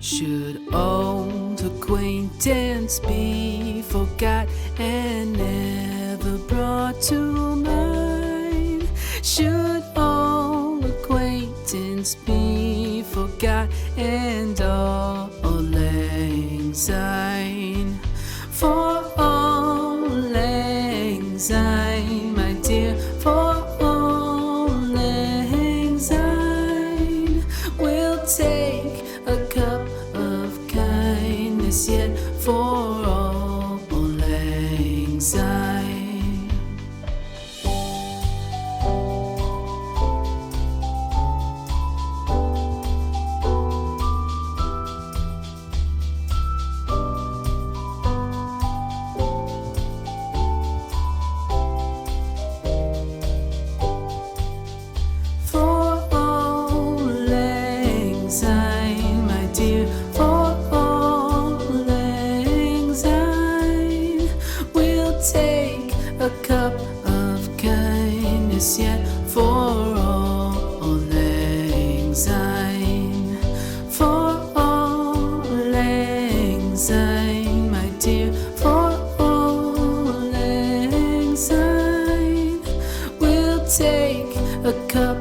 Should old acquaintance be forgot and never brought to mind? Should old acquaintance be forgot and all lang syne? For all lang syne, my dear, for all lang syne, we'll take a cup of kindness yet for all lang syne. For all lang syne, my dear, for all lang syne, we'll take a cup of kindness yet for all lang syne. For all lang syne, my dear, for all lang syne, we'll take a cup